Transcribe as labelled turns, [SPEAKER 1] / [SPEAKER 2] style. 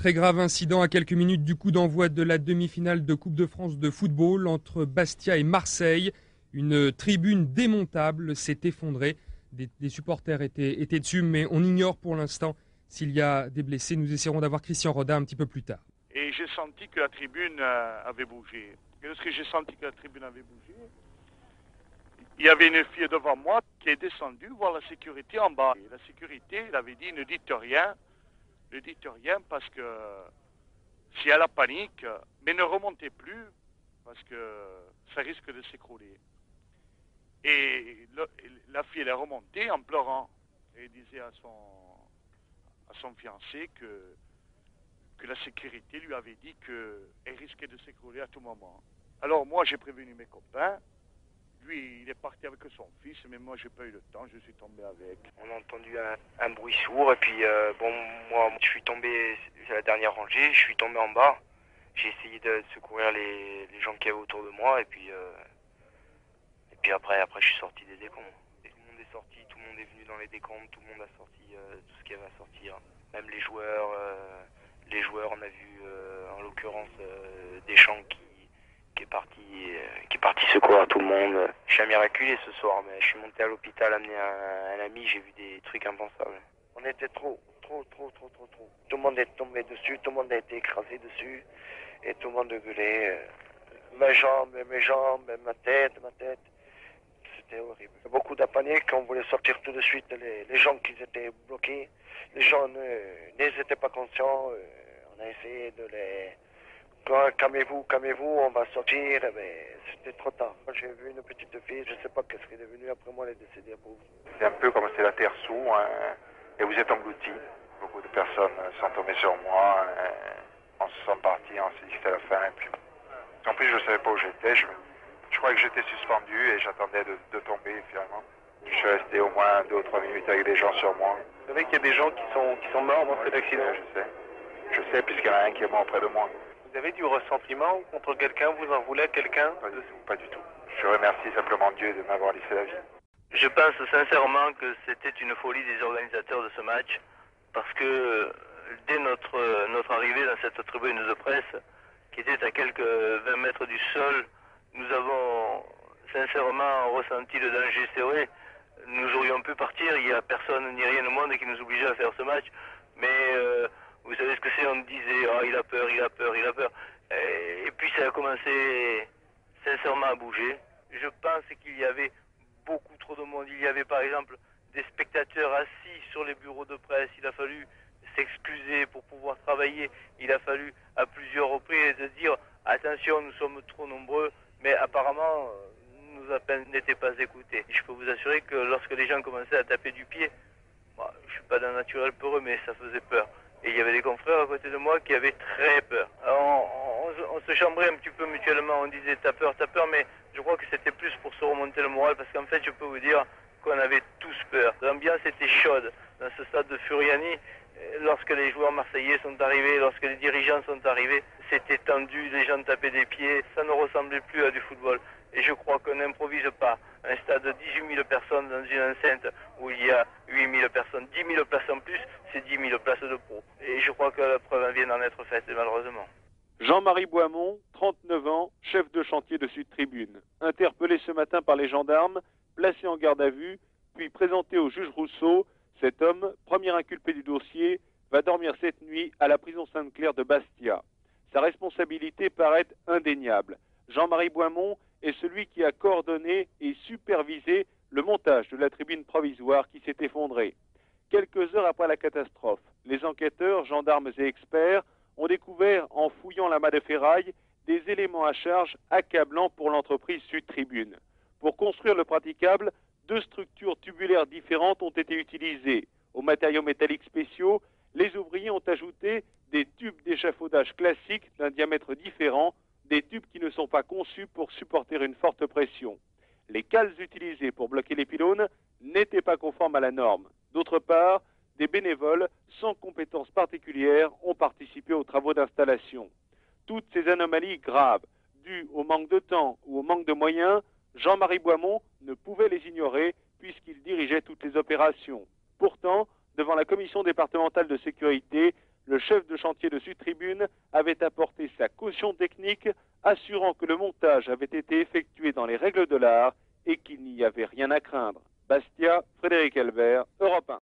[SPEAKER 1] Très grave incident à quelques minutes du coup d'envoi de la demi-finale de Coupe de France de football entre Bastia et Marseille. Une tribune démontable s'est effondrée. Des supporters étaient dessus, mais on ignore pour l'instant s'il y a des blessés. Nous essaierons d'avoir Christian Rodin un petit peu plus tard.
[SPEAKER 2] Et j'ai senti que la tribune avait bougé. Et lorsque j'ai senti que la tribune avait bougé, il y avait une fille devant moi qui est descendue voir la sécurité en bas. Et la sécurité, elle avait dit, ne dites rien parce que s'il y a la panique, mais ne remontez plus parce que ça risque de s'écrouler. Et la fille, elle est remontée en pleurant et disait à son fiancé que la sécurité lui avait dit qu'elle risquait de s'écrouler à tout moment. Alors moi, j'ai prévenu mes copains. Lui, il est parti avec son fils, mais moi, j'ai pas eu le temps, je suis tombé avec.
[SPEAKER 3] On a entendu un bruit sourd, et puis, moi, je suis tombé à la dernière rangée, je suis tombé en bas. J'ai essayé de secourir les gens qui avaient autour de moi, et puis après, je suis sorti des décombres. Et tout le monde est sorti, tout le monde est venu dans les décombres, tout le monde a sorti tout ce qu'il y avait à sortir. Même les joueurs, on a vu, en l'occurrence, Deschamps qui est parti secourir tout le monde. Je suis à Miraculé ce soir, mais je suis monté à l'hôpital amener un ami, j'ai vu des trucs impensables.
[SPEAKER 4] On était trop. Tout le monde est tombé dessus, tout le monde a été écrasé dessus, et tout le monde gueulait. Mes jambes, ma tête. C'était horrible. Beaucoup de panique, on voulait sortir tout de suite les gens qui étaient bloqués. Les gens n'étaient pas conscients, on a essayé de les... Calmez-vous, on va sortir, mais c'était trop tard. J'ai vu une petite fille, je ne sais pas qu'est-ce qu'elle est devenue, après moi elle est décédée, pauvre.
[SPEAKER 5] C'est un peu comme c'est la terre sous, et vous êtes engloutis. Beaucoup de personnes sont tombées sur moi, on se sont partis, on s'est dit que c'était la fin, et puis... En plus je ne savais pas où j'étais, je croyais que j'étais suspendu et j'attendais de tomber finalement. Je suis resté au moins 2 ou 3 minutes avec des gens sur moi.
[SPEAKER 4] Vous savez qu'il y a des gens qui sont morts dans cet accident?
[SPEAKER 5] Je sais puisqu'il y en a un qui est mort près de moi.
[SPEAKER 4] Vous avez du ressentiment contre quelqu'un? Vous en voulez à quelqu'un?
[SPEAKER 5] Pas du tout. Je remercie simplement Dieu de m'avoir laissé la vie.
[SPEAKER 6] Je pense sincèrement que c'était une folie des organisateurs de ce match, parce que dès notre arrivée dans cette tribune de presse, qui était à quelques 20 mètres du sol, nous avons sincèrement ressenti le danger. C'est vrai, nous aurions pu partir, il n'y a personne ni rien au monde qui nous obligeait à faire ce match, mais vous savez ce que c'est, on disait « il a peur ». Et puis ça a commencé sincèrement à bouger. Je pense qu'il y avait beaucoup trop de monde. Il y avait par exemple des spectateurs assis sur les bureaux de presse. Il a fallu s'excuser pour pouvoir travailler. Il a fallu à plusieurs reprises de dire « attention, nous sommes trop nombreux », mais apparemment nos appels n'étaient pas écoutés. Je peux vous assurer que lorsque les gens commençaient à taper du pied, moi, je ne suis pas d'un naturel peureux, mais ça faisait peur. Et il y avait des confrères à côté de moi qui avaient très peur. Alors, on se chambrait un petit peu mutuellement, on disait t'as peur, mais je crois que c'était plus pour se remonter le moral, parce qu'en fait je peux vous dire qu'on avait tous peur. L'ambiance était chaude dans ce stade de Furiani. Lorsque les joueurs marseillais sont arrivés, lorsque les dirigeants sont arrivés, c'était tendu, les gens tapaient des pieds, ça ne ressemblait plus à du football. Et je crois qu'on n'improvise pas. Un stade de 18 000 personnes dans une enceinte où il y a 8 000 personnes, 10 000 places en plus, c'est 10 000 places de pro. Et je crois que la preuve vient d'en être faite, malheureusement.
[SPEAKER 7] Jean-Marie Boimont, 39 ans, chef de chantier de Sud Tribune. Interpellé ce matin par les gendarmes, placé en garde à vue, puis présenté au juge Rousseau, cet homme, premier inculpé du dossier, va dormir cette nuit à la prison Sainte-Claire de Bastia. Sa responsabilité paraît indéniable. Jean-Marie Boimont est celui qui a coordonné et supervisé le montage de la tribune provisoire qui s'est effondrée. Quelques heures après la catastrophe, les enquêteurs, gendarmes et experts ont découvert, en fouillant l'amas de ferraille, des éléments à charge accablants pour l'entreprise Sud Tribune. Pour construire le praticable, 2 structures tubulaires différentes ont été utilisées. Aux matériaux métalliques spéciaux, les ouvriers ont ajouté des tubes d'échafaudage classiques d'un diamètre différent, des tubes qui ne sont pas conçus pour supporter une forte pression. Les cales utilisées pour bloquer les pylônes n'étaient pas conformes à la norme. D'autre part, des bénévoles sans compétences particulières ont participé aux travaux d'installation. Toutes ces anomalies graves, dues au manque de temps ou au manque de moyens, Jean-Marie Boimont ne pouvait les ignorer puisqu'il dirigeait toutes les opérations. Pourtant, devant la commission départementale de sécurité, le chef de chantier de Sud Tribune avait apporté sa caution technique, assurant que le montage avait été effectué dans les règles de l'art et qu'il n'y avait rien à craindre. Bastia, Frédéric Albert, Europe 1.